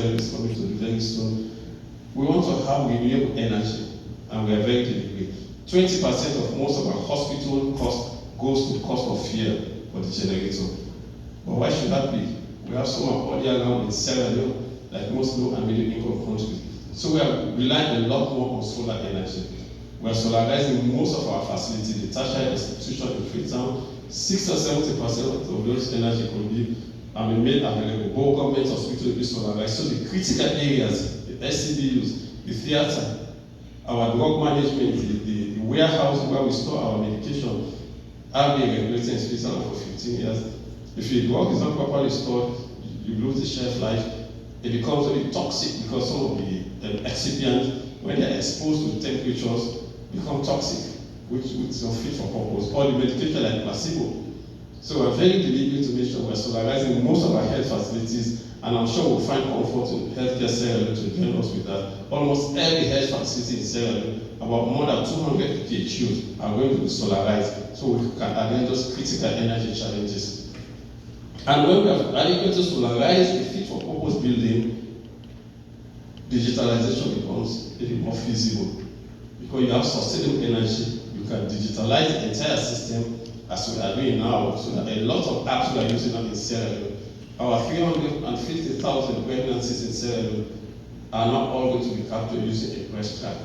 is coming to the very soon. We want to have renewable energy, and we are very deliberate. 20% of most of our hospital cost goes to the cost of fuel for the generator. But why should that be? We have some audio around in Sierra Leone, like most low and middle income countries. So we are relying a lot more on solar energy. We are solarizing most of our facilities. The tertiary institution in Freetown, 60 or 70% of those energy could be made available. Both government hospitals will be solarized. So the critical areas, the SCDUs, the theater, our drug management, the warehouse where we store our medication, have been regulated in Switzerland for 15 years. If your drug is not properly stored, you lose the shelf life. It becomes very toxic because some of the excipients, when they are exposed to temperatures, become toxic, which is not fit for purpose. Or the medication like placebo. So we're very deliberate to make sure we're solarizing most of our health facilities, and I'm sure we'll find comfort in healthcare Sierra Leone to join us with that. Almost every health facility in Sierra Leone, about more than 200 PHUs are going to be solarized, so we can address those critical energy challenges. And when we have adequately solarized the fit for purpose building, digitalization becomes even more feasible. Because you have sustainable energy, you can digitalize the entire system as we are doing now, so that a lot of apps we are using in Sierra Leone, our 350,000 pregnancies in Sierra Leone are not all going to be captured using a breast track,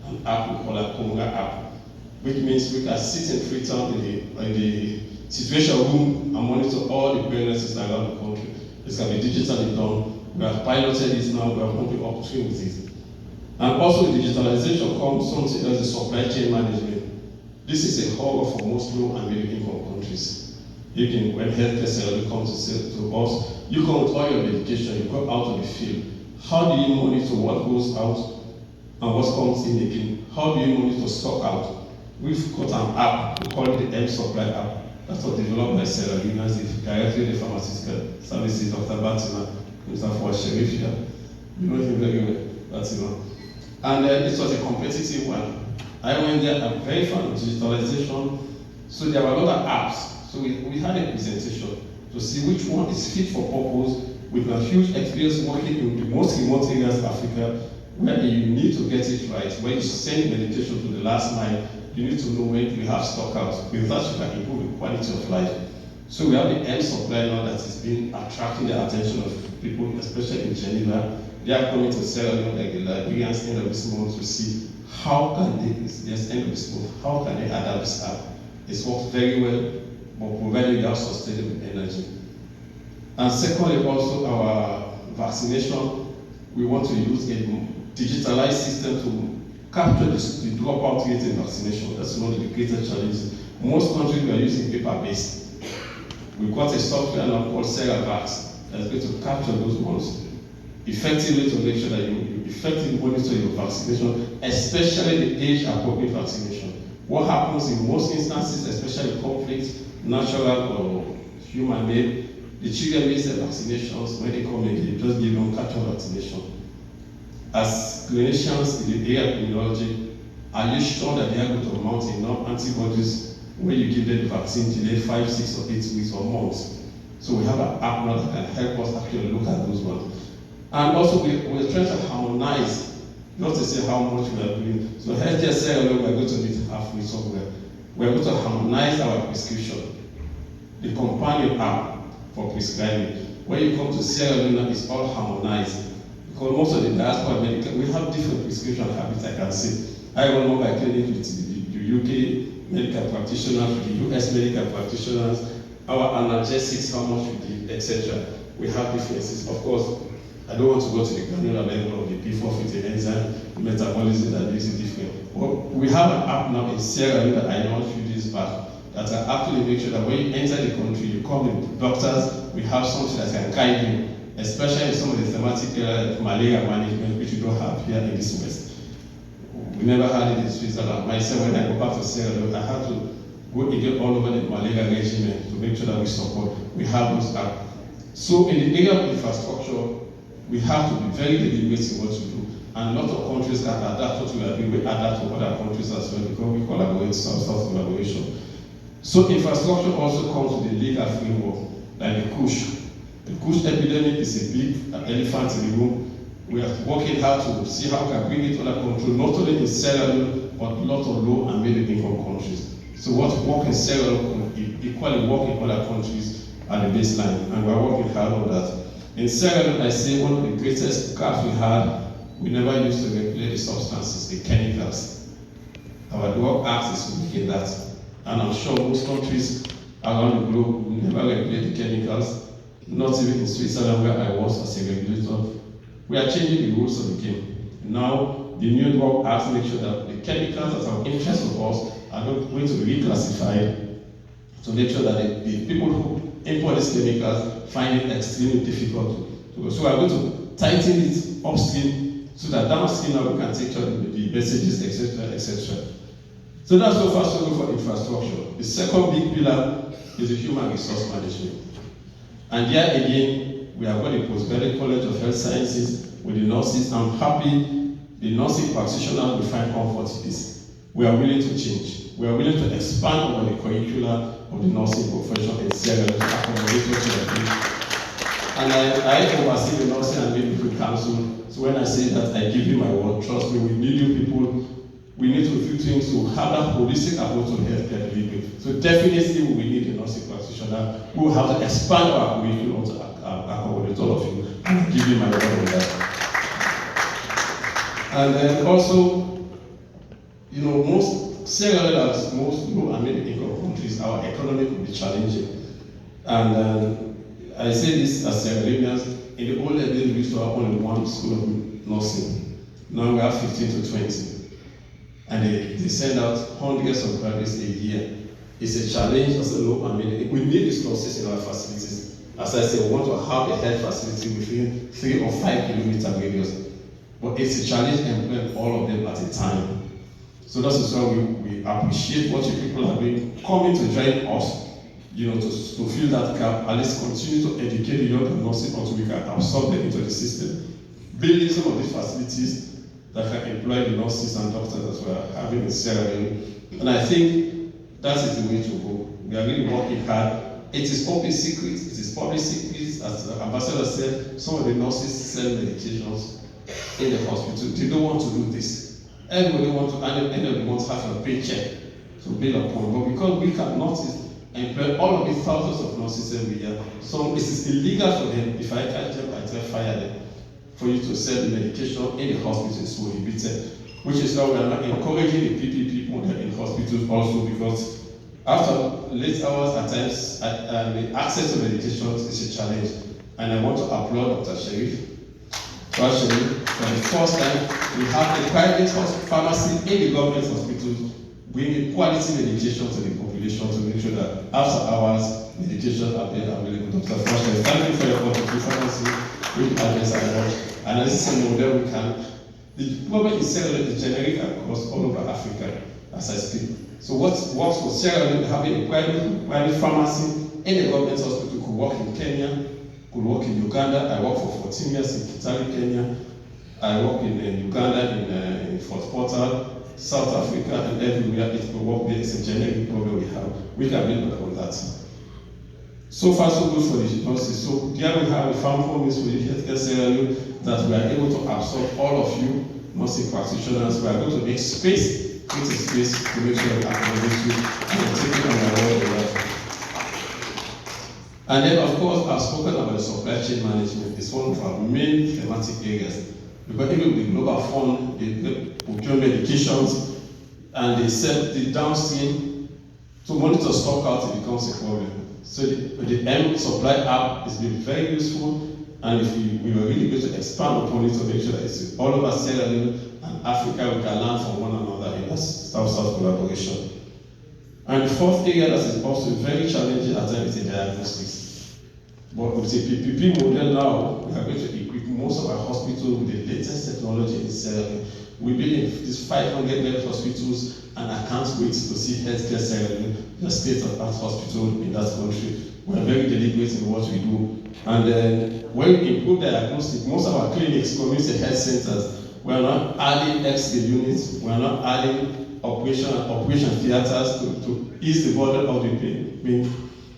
an app we call a Conga app, which means we can sit in Freetown in the situation room and monitor all the pregnancies around the country. This can be digitally done. We have piloted this now, we are going to upstream with it. And also with digitalization comes something else, the supply chain management. This is a horror for most low and middle income countries. Even when healthcare service comes to us, you come with all your medication, you go out of the field. How do you monitor what goes out and what comes in again? How do you monitor stock out? We've got an app, we call it the M-Supply app. That was developed by Sierra Leoneans, directly the pharmaceutical services, Dr. Batima, Mr. Fawad Sherif here. You know him very well, Batima. And it was a competitive one. I went there, I'm very fan of digitalization. So there were a lot of apps. So we had a presentation to see which one is fit for purpose with a huge experience working in the most remote areas of Africa, where you need to get it right. When you send medication to the last mile, you need to know when you have stock out. With that, you can improve the quality of life. So we have the M-Supply now that has been attracting the attention of people, especially in Geneva. They are coming to Sierra Leone like the Liberians end of this month to see how can they, this end of this month, how can they adapt this app. It's worked very well, but provided you have sustainable energy. And secondly, also our vaccination, we want to use a digitalized system to capture the dropout rate in vaccination. That's one of the greatest challenges. Most countries are using paper-based. We've got a software now called SerraVax that's going to capture those ones effectively to make sure that you effectively monitor your vaccination, especially the age-appropriate vaccination. What happens in most instances, especially conflict, natural or human-made, the children miss their vaccinations. When they come in, they just give them catch-up vaccination. As clinicians in the area of immunology, are you sure that they are going to mount enough antibodies when you give them the vaccine delay 5, 6, or 8 weeks or months? So we have an app now that can help us actually look at those ones. And also we're trying to harmonize, not to say how much we are doing. So healthcare Sierra Leone, we're going to meet halfway somewhere. We're going to harmonize our prescription, the companion app for prescribing. When you come to Sierra Leone, it's all harmonized. Because most of the diaspora medical, we have different prescription habits, I can say. I run mobile clinic with the UK medical practitioners, with the US medical practitioners, our analgesics, how much we give, etc. We have differences. Of course, I don't want to go to the granular level of the P450 enzyme metabolism that makes it different. But we have an app now in Sierra Leone that I launched a few days back that can actually make sure that when you enter the country, you come with doctors, we have something that can guide you, especially in some of the thematic areas like malaria management, which we don't have here in this West. We never had it in Switzerland. Myself, when I go back to Sierra Leone, I had to go again all over the malaria regimen to make sure that we support. We have those apps. So in the area of infrastructure, we have to be very deliberate in what we do. And a lot of countries can adapt what we are doing, we adapt to other countries as well, because we collaborate, South-South collaboration. So infrastructure also comes with the legal framework, like the CUSH, The kush epidemic is a big elephant in the room. We are working hard to see how we can bring it under control, not only in Sierra Leone, but a lot of low and middle income countries. So what work in Sierra Leone can equally work in other countries at the baseline, and we are working hard on that. In Sierra Leone, I say one of the greatest gaps we had, we never used to regulate the substances, the chemicals. Our drug act is weak in that. And I'm sure most countries around the globe will never regulate the chemicals, not even in Switzerland where I was as a regulator. We are changing the rules of the game. Now, the new drug act makes sure that the chemicals that are of interest of us are not going to be reclassified to make sure that the people who import these chemicals find it extremely difficult to go. So we are going to tighten it upstream so that downstream now we can take care of the messages, etc., etc. So that's so far so good for infrastructure. The second big pillar is the human resource management. And here again, we have got a postgraduate college of health sciences with the nurses. I'm happy the nursing practitioners will find comfort in this. We are willing to change. We are willing to expand over the curricula of the nursing profession in Sierra Leone to accommodate what we are doing. And I oversee the nursing and midwifery council. So when I say that, I give you my word. Trust me, we need you people. We need to do things to have that holistic approach to healthcare delivery. So definitely we need a nursing practitioner. We will have to expand our curriculum to accommodate all of you. And I'll give you my word on that. And then also, you know, most Sierra Leone, as most low and middle income countries, our economy could be challenging. And I say this as Sierra Leoneans, in the old days we used to have only one school of nursing. Now we have 15 to 20. And they send out hundreds of graduates a year. It's a challenge as a low and middle. We need resources in our facilities. As I say, we want to have a health facility within 3 or 5 kilometer radius. But it's a challenge employing all of them at a time. So that is why we appreciate what you people are doing, coming to join us, you know, to fill that gap, at least continue to educate the young nurses until we can absorb them into the system. Building some of these facilities that can employ the nurses and doctors as we are having in Sierra Leone. And I think that is the way to go. We are really working hard. It is public secret, it is public secret, as the ambassador said, some of the nurses sell medications in the hospital. They don't want to do this. Everybody wants to, and everybody wants to have a paycheck to build upon. But because we cannot employ all of these thousands of nurses every year, so it is illegal for them. If I catch them, I try to fire them. For you to sell the medication in the hospital is prohibited, which is why we are not encouraging the PPP model in hospitals also, because after late hours at times, the access to medications is a challenge. And I want to applaud Dr. Sherif. Actually, for the first time, we have a private pharmacy in the government hospitals bringing quality medication to the population to make sure that after hours, medications are being available. Dr. Fasher, thank you for your contribution. Which address I watch. And this is a model we can. The problem is Sierra Leone is generic across all over Africa as I speak. So what works for Sierra Leone, having a private pharmacy in a government hospital, could work in Kenya, could work in Uganda. I worked for 14 years in Kitale, Kenya. I worked in Uganda, in Fort Portal, South Africa, and everywhere it could work. There is a generic problem we have. We can build on that. So far, so good for the nurses. So here we have a farm promise for the healthcare Sierra Leone that we are able to absorb all of you nursing practitioners. We are going to make space, create a space to make sure we accommodate you and take it on our word of that. And then, of course, I've spoken about the supply chain management. It's one of our main thematic areas. Because even with the Global Fund, they procure medications and they set the downstream to monitor stock out, it becomes a problem. So the M supply app has been very useful, and if we were really going to expand upon it to make sure that it's all over Sierra Leone and Africa, we can learn from one another in that South-South collaboration. And the fourth area that is also very challenging at times is the diagnostics. But with the PPP model now, we are going to equip most of our hospitals with the latest technology in Sierra Leone. We build these 500 hospitals and I can't wait to see healthcare Sierra Leone, the state-of-the-art hospital in that country. We are very deliberate in what we do. And then when we improve diagnostics, most of our clinics, community health centers, we are not adding X-ray units, we are not adding operation theaters to ease the burden of the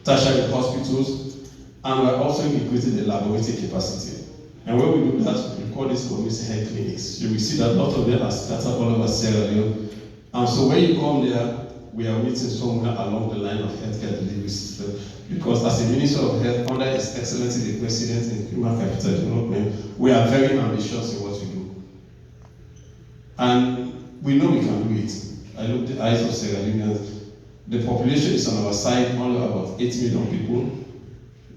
tertiary hospitals. And we're also increasing the laboratory capacity. And when we do that, we call this community health clinics. You will see that a lot of them are scattered all over Sierra Leone. And so when you come there, we are meeting somewhere along the line of healthcare delivery system. Because as a Minister of Health, under His Excellency the President in Human Capital Development, we are very ambitious in what we do. And we know we can do it. I look at the eyes of Sierra Leoneans. The population is on our side, only about 8 million people.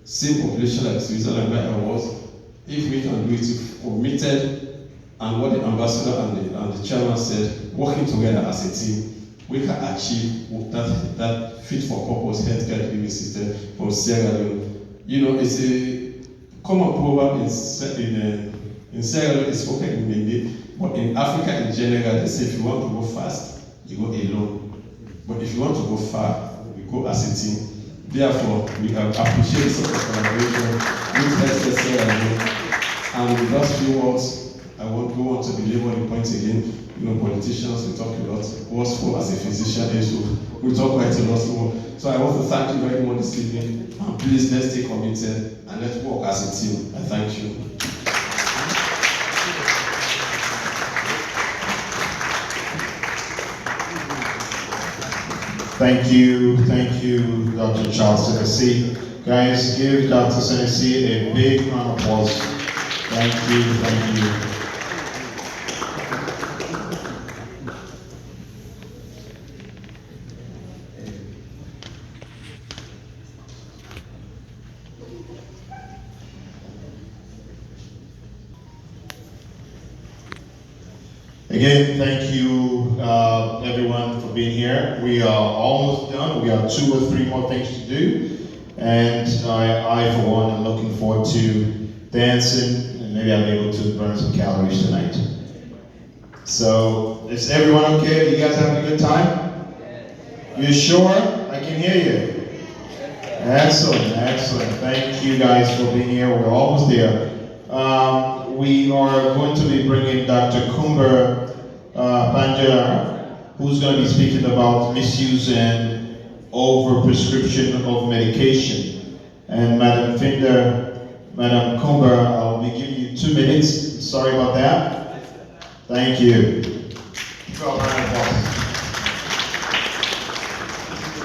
Same population like Switzerland where I was. If we can do it, if committed, and what the ambassador and the chairman said, working together as a team, we can achieve that fit for purpose healthcare delivery system for Sierra Leone. You know, it's a common proverb in Sierra Leone, it's spoken in Mende, but in Africa in general, they say if you want to go fast, you go alone. But if you want to go far, you go as a team. Therefore, we appreciate such a collaboration with Healthcare Sierra Leone. And with those few words, I won't go on to belabor the point again. You know, politicians, we talk a lot. What's for as a physician, we talk quite a lot more. So I want to thank you very much this evening. And please, let's stay committed and let's work as a team. I thank you. Thank you, Dr. Charles Tennessee. Guys, give Dr. Tennessee a big round of applause. Thank you. Again, thank you everyone for being here. We are almost done. We have 2 or 3 more things to do. And I for one, am looking forward to dancing, and maybe I'll be able to burn some calories tonight. So, is everyone okay? You guys having a good time? You sure? I can hear you. Excellent. Thank you guys for being here. We're almost there. We are going to be bringing Dr. Kumber Banjar, who's going to be speaking about misuse and overprescription of medication. And Madam Kumber, I'll be giving you 2 minutes. Sorry about that. Thank you.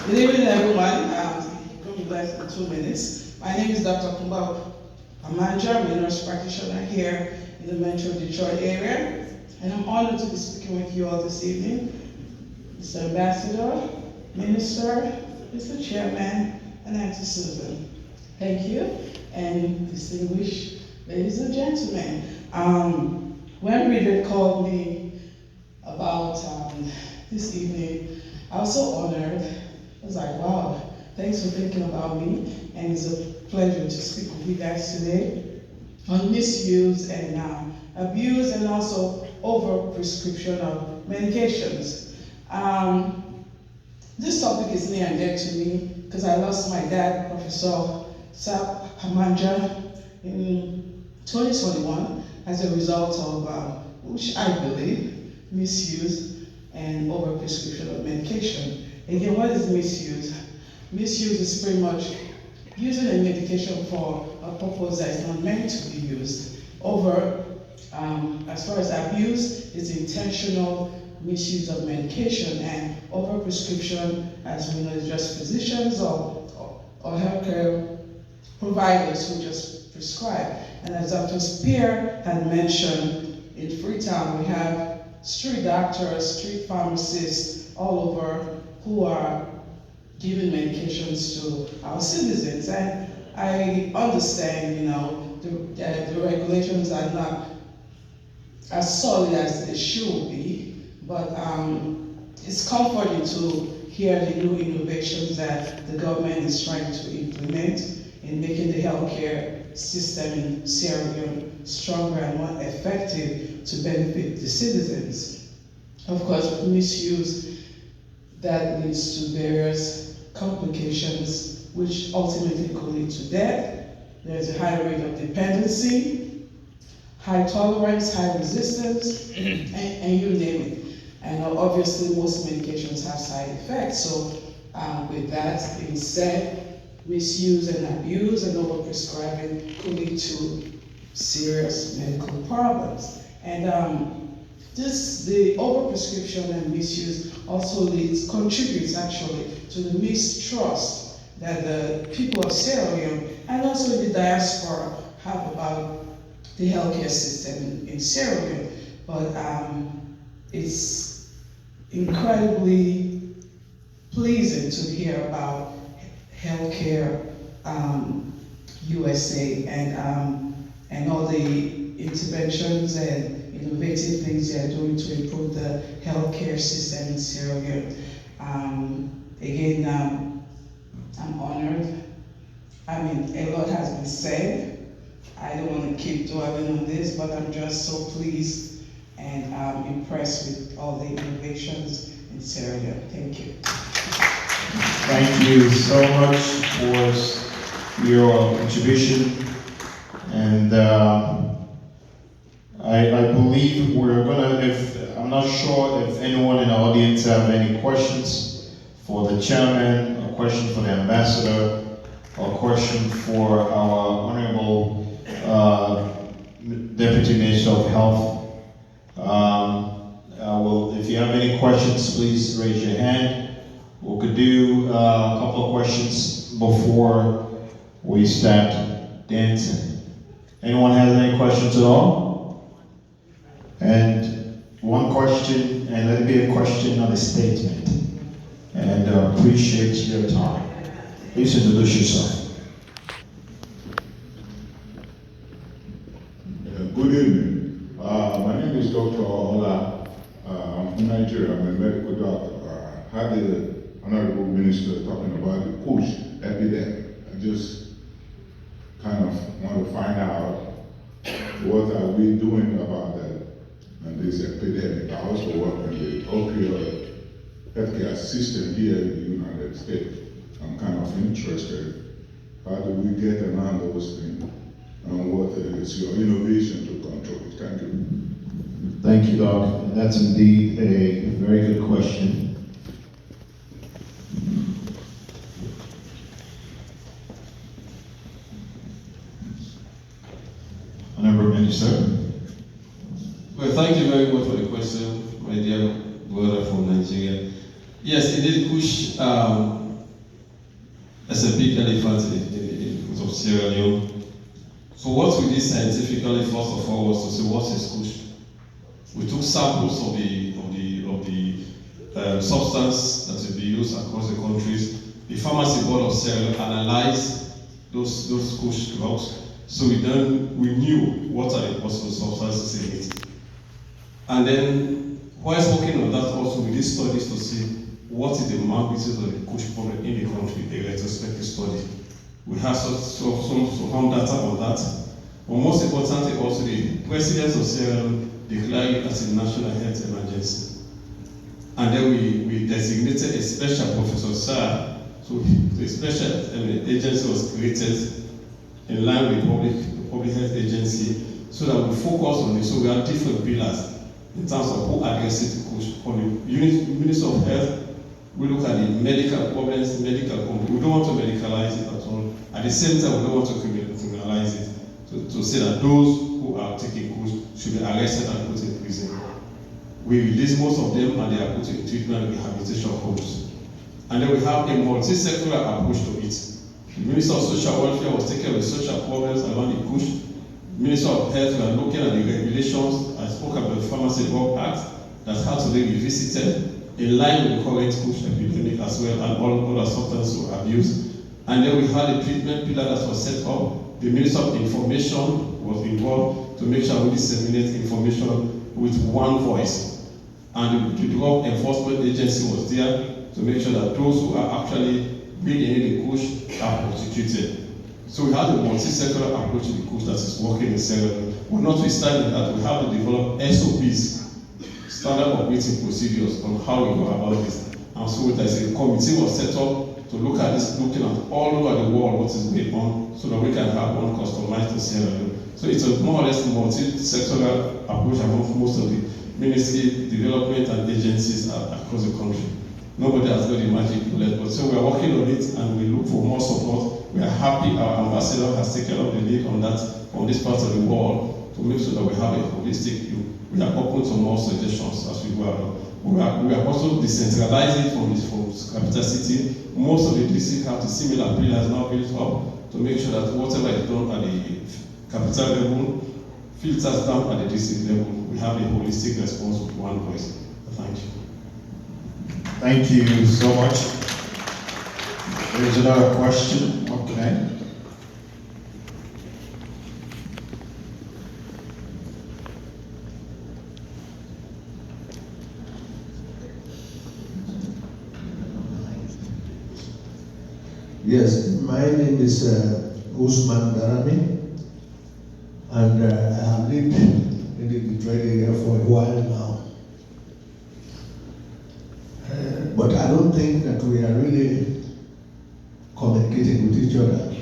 Good evening, everyone. Going to be less than 2 minutes. My name is Dr. Kumba Amanja. I'm a nurse practitioner here in the Metro Detroit area, and I'm honored to be speaking with you all this evening. Mr. Ambassador, Minister, Mr. Chairman, and Auntie Susan. Thank you, and distinguished ladies and gentlemen. When Reader called me about this evening, I was so honored. I was like, wow, thanks for thinking about me, and it's a pleasure to speak with you guys today on misuse and abuse and also overprescription of medications. This topic is near and dear to me because I lost my dad, Professor Sap Hamanja, in 2021 as a result of, which I believe, misuse and overprescription of medication. Again, what is misuse? Misuse is pretty much using a medication for a purpose that is not meant to be used. As far as abuse, it's intentional misuse of medication, and overprescription, as we know, is just physicians or healthcare providers who just prescribe. And as Dr. Spear had mentioned, in Freetown we have street doctors, street pharmacists all over who are giving medications to our citizens. And I understand, the regulations are not as solid as they should be, but it's comforting to hear the new innovations that the government is trying to implement in making the healthcare system in Sierra Leone stronger and more effective to benefit the citizens. Of course, misuse that leads to various complications which ultimately could lead to death. There's a high rate of dependency, high tolerance, high resistance, and you name it. And obviously most medications have side effects. So with that being said, misuse and abuse and overprescribing could lead to serious medical problems. And the overprescription and misuse also contributes actually to the mistrust that the people of Sierra Leone and also the diaspora have about the healthcare system in Sierra Leone. But it's incredibly pleasing to hear about healthcare USA and all the interventions and innovative things they are doing to improve the healthcare system in Sierra Leone. Again, I'm honored. I mean, a lot has been said. I don't want to keep dwelling on this, but I'm just so pleased and impressed with all the innovations in Sierra Leone. Thank you. Thank you so much for your contribution. And I believe we're gonna, I'm not sure if anyone in the audience have any questions for the chairman, a question for the ambassador, or a question for our honorable Deputy Minister of Health. If you have any questions, please raise your hand. We could do a couple of questions before we start dancing. Anyone has any questions at all? And one question, and let it be a question, not a statement. And appreciate your time. Please introduce yourself. Good evening. My name is Dr. Ola. I'm from Nigeria. I'm a medical doctor. I had the Honorable Minister talking about the push epidemic. I just kind of want to find out what are we doing about that and this epidemic. I also work in the opioid healthcare system here in the United States. I'm kind of interested. How do we get around those things? And what is your innovation to control it? Thank you. Thank you, Doc. That's indeed a very good question. Honorable Minister. Well, thank you very much for the question, my dear brother from Nigeria. Yes, indeed, Kush is a big elephant in the foot of Sierra Leone. So what we did scientifically, first of all, was to say what is Kush. We took samples of the substance that will be used across the countries. The Pharmacy Board of Sierra Leone analyzed those Kush drugs. So we knew what are the possible substances in it. And then, whilst working on that also, we did studies to see what is the magnitude of the Kush problem in the country, a retrospective study. We have some data on that. But most importantly, also the President of Sierra Leone declared it as a national health emergency. And then we designated a special Professor Sir. So the special agency was created in line with public health agency, so that we focus on it. So we have different pillars in terms of who addresses the Kush. For the Minister of Health, we look at the medical problems, medical problems. We don't want to medicalize it at all. At the same time, we don't want to criminalize it. To say that those who are taking Kush should be arrested and put in prison. We release most of them and they are put in treatment and rehabilitation homes. And then we have a multi-sectoral approach to it. The Minister of Social Welfare was taking with social problems around the Kush. Minister of Health, we are looking at the regulations. I spoke about the Pharmacy Drug Act that had to be revisited in line with the current Kush epidemic as well, and all other substance abuse. And then we had a treatment pillar that was set up. The Minister of Information was involved to make sure we disseminate information with one voice. And the Drug Enforcement Agency was there to make sure that those who are actually being in the Kush are prosecuted. So we have a multi-sectoral approach to the Kush that is working in Sierra Leone. But notwithstanding that, we have to develop SOPs, standard operating procedures, on how we go about this. And so there's a committee was set up to look at this, looking at all over the world what is going on, so that we can have one customized to Sierra Leone. So it's a more or less multi-sectoral approach among most of the ministry, development and agencies across the country. Nobody has got the magic bullet, but so we are working on it and we look for more support. We are happy our ambassador has taken up the lead on that, on this part of the world, to make sure that we have a holistic view. We are open to more suggestions as we go along. We are also decentralizing from capital city. Most of the districts have the similar pillars now built up to make sure that whatever is done at the capital level filters down at the district level. We have a holistic response with one voice. Thank you. Thank you so much. There's another question. Okay. Yes, my name is Usman Darami, and I have lived in the Detroit area for a while now. But I don't think that we are really communicating with each other.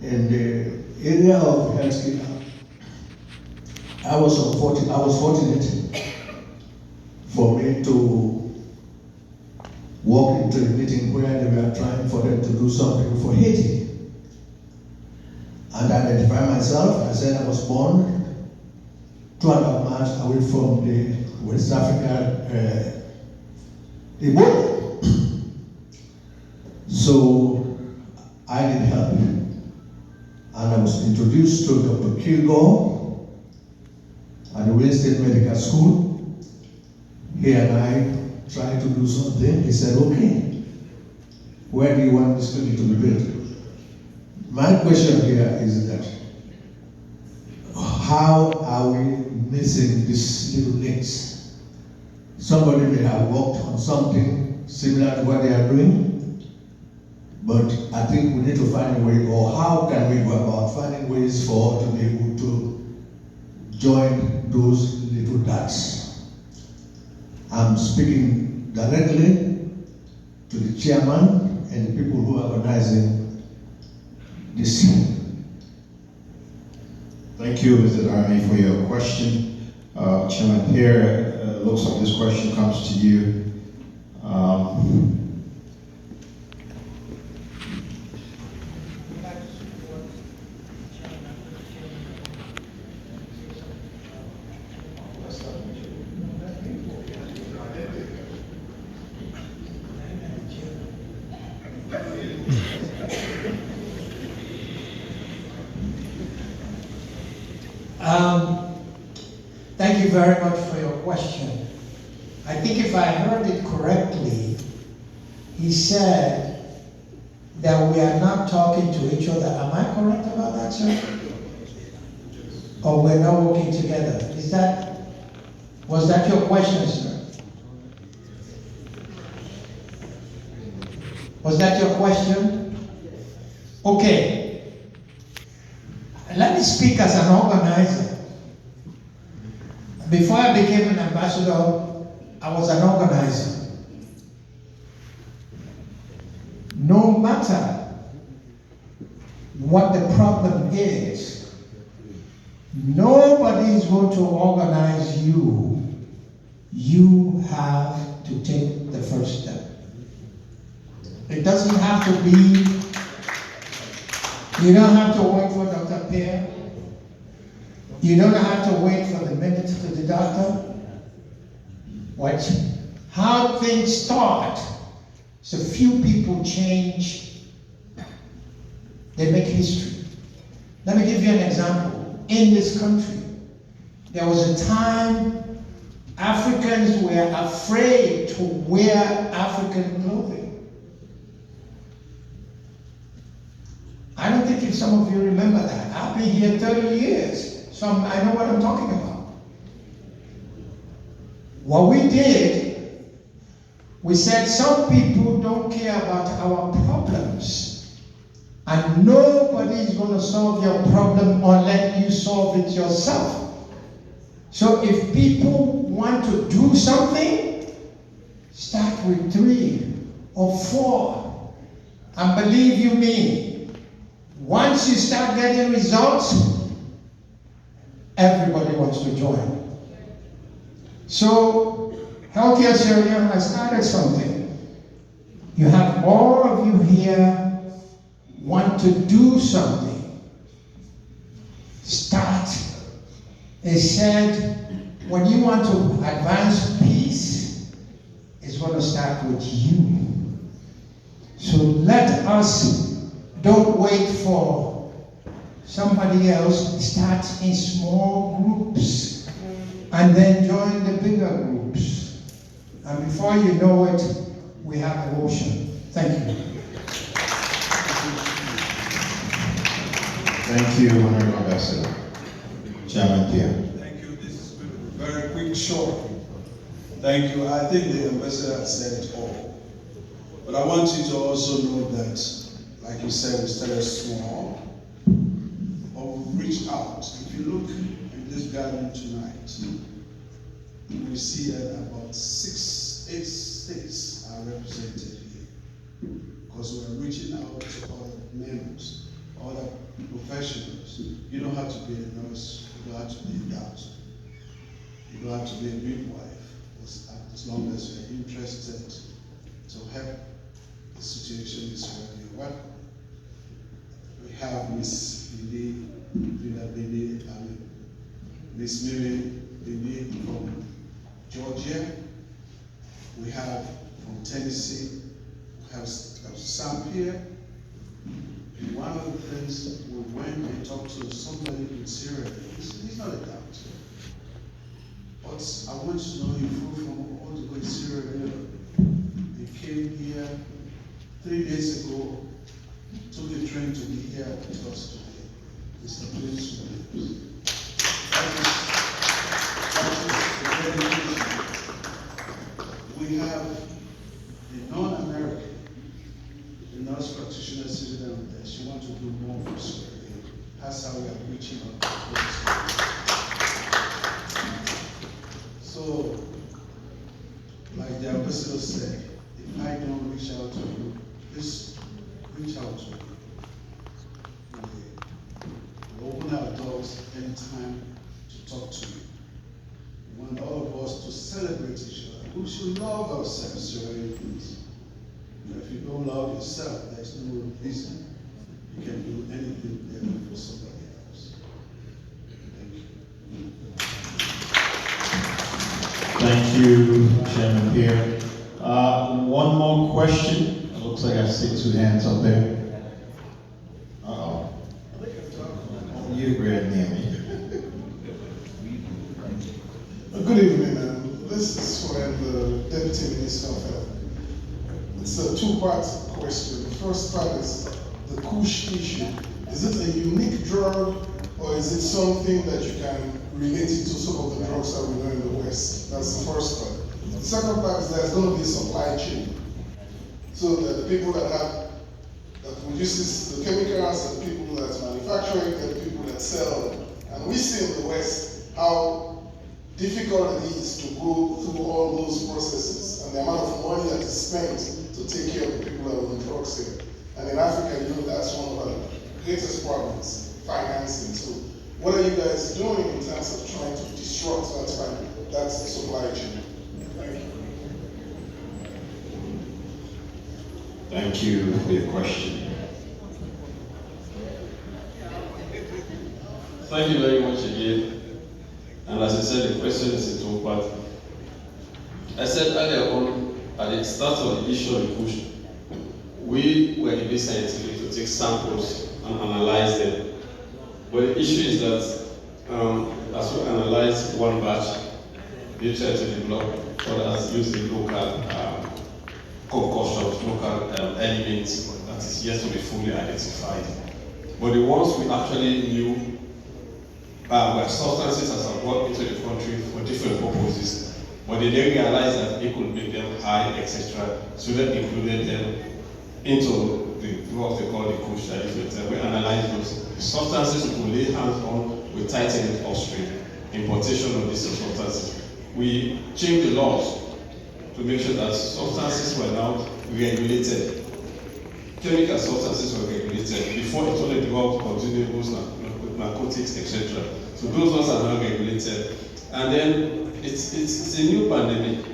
In the area of healthcare, I was fortunate for me to walk into a meeting where they were trying for them to do something for Haiti. And I identified myself. I said I was born 2.5 miles away from the West Africa Ebola. So I need help. And I was introduced to Dr. Kilgore at the Wayne State Medical School. He and I tried to do something. He said, okay, where do you want this clinic to be built? My question here is that, how are we missing these little links? Somebody may have worked on something similar to what they are doing, but I think we need to find a way, or how can we go about finding ways for to be able to join those little dots. I'm speaking directly to the chairman and the people who are organizing this. Thank you, Mr. Darami, for your question. Chairman Pierre, looks like this question comes to you. Thank you very much for your question. I think if I heard it correctly, he said that we are not talking to each other. Am I correct about that, sir? Or we're not working together? Was that your question, sir? Was that your question? Okay. Let me speak as an organizer. Before I became an ambassador, I was an organizer. No matter what the problem is, nobody is going to organize you. You have to take the first step. It doesn't have to be, you don't have to wait for Dr. Pierre. You don't have to wait for the minutes to the doctor. Watch how things start. So few people change. They make history. Let me give you an example. In this country, there was a time Africans were afraid to wear African clothing. I don't think if some of you remember that. I've been here 30 years. So I know what I'm talking about. What we did, we said some people don't care about our problems, and nobody is going to solve your problem unless you solve it yourself. So if people want to do something, start with 3 or 4. And believe you me, once you start getting results, everybody wants to join. So Healthcare Sierra Leone has started something. You have all of you here want to do something. Start. They said, when you want to advance peace, it's going to start with you. So let us don't wait for somebody else. Start in small groups and then join the bigger groups. And before you know it, we have the ocean. Thank you. Thank you, Honorable Ambassador. Chairman Pierre. Thank you. This is very quick, short. Thank you. I think the ambassador has said it all. But I want you to also know that, like you said, we started small, but we reached out. If you look in this garden tonight, you will see that about 8 states are represented here. Because we are reaching out to other members, other professionals. You don't have to be a nurse, you don't have to be a doctor, you don't have to be a midwife, as long as you're interested to help the situation is where you're welcome. We have Miss Miss Mary Bindi from Georgia. We have from Tennessee. We have Sam here. And one of the things we went and talked to somebody in Syria. He's not a doctor, but I want you to know he flew from all the way to Syria. He came here 3 days ago, took the train to be here with us today. Mr. Prince Williams. That is the dedication. We have a non-American, a nurse practitioner sitting down there. She wants to do more for Sierra Leone. That's how we are reaching out. So, like the ambassador said, if I don't reach out to you, please reach out to me. We open our doors anytime to talk to you. We want all of us to celebrate each other. We should love ourselves, Sierra Leoneans. If you don't love yourself, there's no reason you can do anything better for somebody else. Thank you. Thank you, Chairman Pierre. One more question. It looks like I see 2 hands up there. Uh-oh. You read near me. Good evening. This is for the Deputy Minister of Health. It's a 2-part question. The first part is the Kush issue. Is it a unique drug, or is it something that you can relate it to some of the drugs that we know in the West? That's the first part. The second part is there's going to be a supply chain. So that the people that produces the chemicals, and the people that manufacture it, and the people that sell them. And we see in the West how difficult it is to go through all those processes and the amount of money that is spent to take care of the people that are on drugs here. And in Africa, you know, that's one of our greatest problems, financing. So what are you guys doing in terms of trying to disrupt that supply chain? Thank you. Thank you for your question. Thank you very much again. And as I said, the question is in 2 parts. I said earlier on, at the start of the issue of the push, we were a bit scientific to take samples and analyze them. But the issue is that as we analyze one batch, we try to develop others using local concoctions, local elements that is yet to be fully identified. But the ones we actually knew were substances that are brought into the country for different purposes, but they didn't realize that it could make them high, etc. So they included them into what they call the kush. We analyze those substances we could lay hands on, we tighten it upstream. Importation of these substances. We changed the laws to make sure that substances were now regulated. Chemical substances were regulated. Before it only developed consumables, narcotics, etc. So those ones are now regulated. And then it's a new pandemic.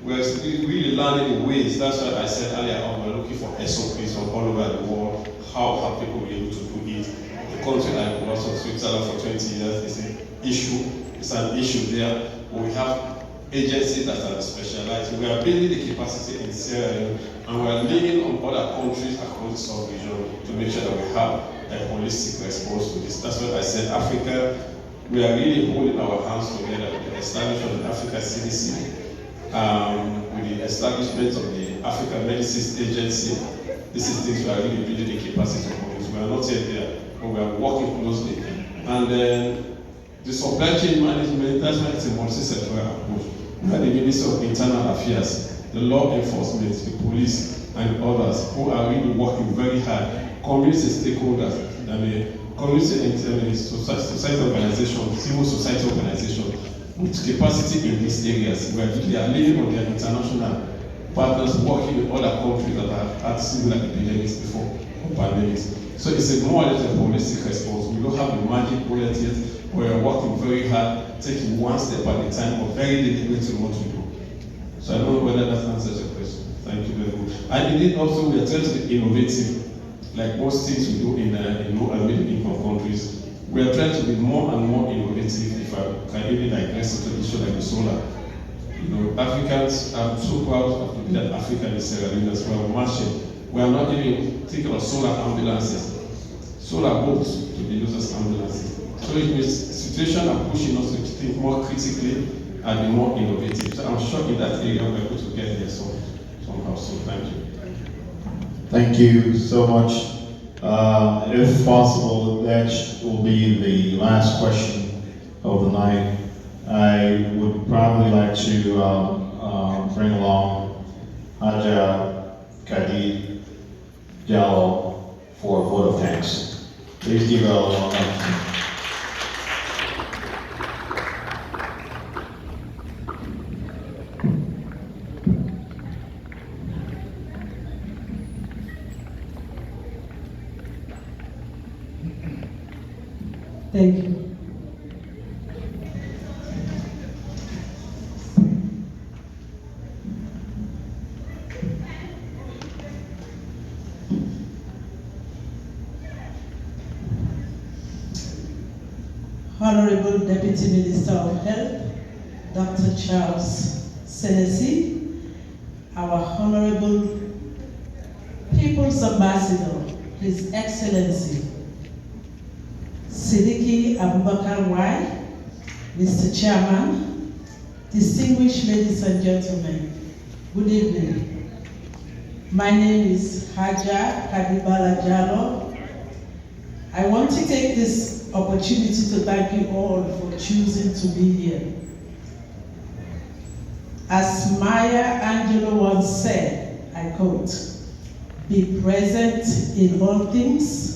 we're really learning the ways. That's why I said earlier on, we're looking for SOPs from all over the world. How have people been able to do it? The country like also Switzerland for 20 years is an issue. It's an issue there. But we have agencies that are specialized. We are building the capacity in Sierra Leone, and we are leaning on other countries across the sub-region to make sure that we have a holistic response to this. That's what I said, Africa, we are really holding our hands together with the establishment of the Africa CDC, with the establishment of the African Medicines Agency. This is things we are really building the capacity for. We are not yet there, but we are working closely. And then the supply chain management, that's why it's a multi-sectoral approach. We have the Ministry of Internal Affairs, the law enforcement, the police, and others who are really working very hard. Community stakeholders, community society organizations, civil society organizations with capacity in these areas where they are leaning on their international partners working with other countries that have had similar epidemics before or pandemics. So it's a more or less a holistic response. We don't have the magic bullet yet. We are working very hard, taking one step at a time, but very deliberate in what we do. So I don't know whether that answers your question. Thank you very much. And indeed also we are trying to be innovative. Like most things we do in low and middle income countries, we are trying to be more and more innovative. If I can even digress into the issue like the solar. You know, Africans, I'm so proud of the people that Africa is Sierra Leone as well. Marching. We are not even thinking of solar ambulances, solar boats to be used as ambulances. So it means situation are pushing us to think more critically and be more innovative. So I'm sure in that area we're able to get there somehow. So thank you. Thank you so much. If possible, that will be the last question of the night. I would probably like to bring along Haja Khadi Jallo for a vote of thanks. Please give her a long hand. Thank you. Honorable Deputy Minister of Health, Dr. Charles Senesi, our Honorable People's Ambassador, His Excellency Siddiqui Abubakar Y, Mr. Chairman, distinguished ladies and gentlemen, good evening. My name is Haja Kadibala Jallo. I want to take this opportunity to thank you all for choosing to be here. As Maya Angelou once said, I quote, "Be present in all things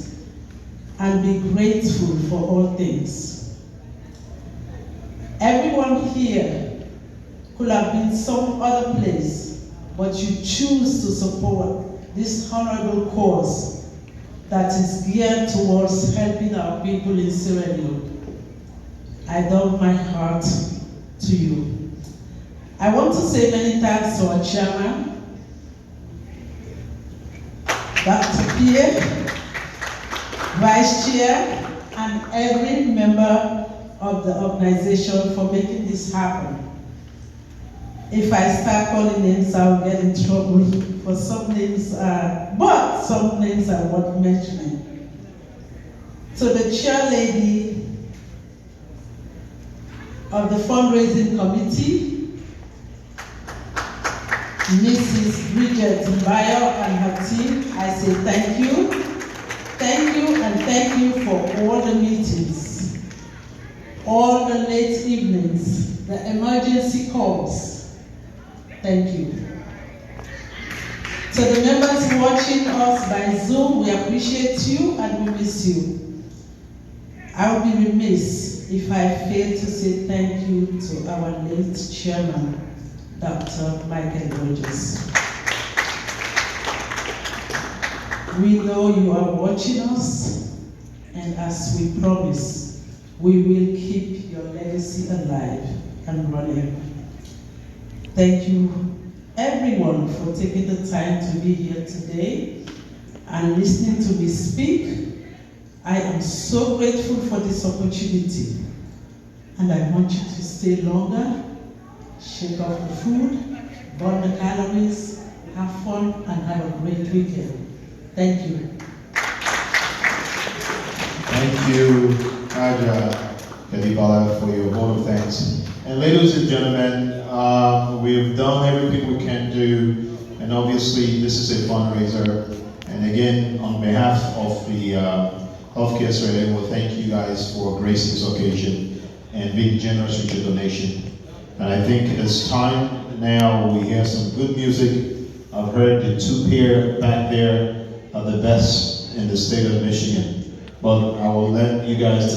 and be grateful for all things." Everyone here could have been some other place, but you choose to support this honorable cause that is geared towards helping our people in Sierra Leone. I doff my heart to you. I want to say many thanks to our chairman, Dr. Pierre, Vice Chair, and every member of the organization for making this happen. If I start calling names, I'll get in trouble. For some names, but some names are worth mentioning. So the chair lady of the fundraising committee, Mrs. Bridget Mbayo and her team, I say thank you. Thank you and thank you for all the meetings, all the late evenings, the emergency calls. Thank you. To the members watching us by Zoom, we appreciate you and we miss you. I would be remiss if I failed to say thank you to our late chairman, Dr. Michael Rogers. We know you are watching us, and as we promise, we will keep your legacy alive and running. Thank you everyone for taking the time to be here today and listening to me speak. I am so grateful for this opportunity, and I want you to stay longer, shake off the food, burn the calories, have fun, and have a great weekend. Thank you. Thank you, Aja Kadibala, for your vote of thanks. And ladies and gentlemen, we've done everything we can do, and obviously this is a fundraiser. And again, on behalf of the Healthcare Survey, we'll thank you guys for gracing this occasion and being generous with your donation. And I think it's time now we hear some good music. I've heard the two pair back there are the best in the state of Michigan. But I will let you guys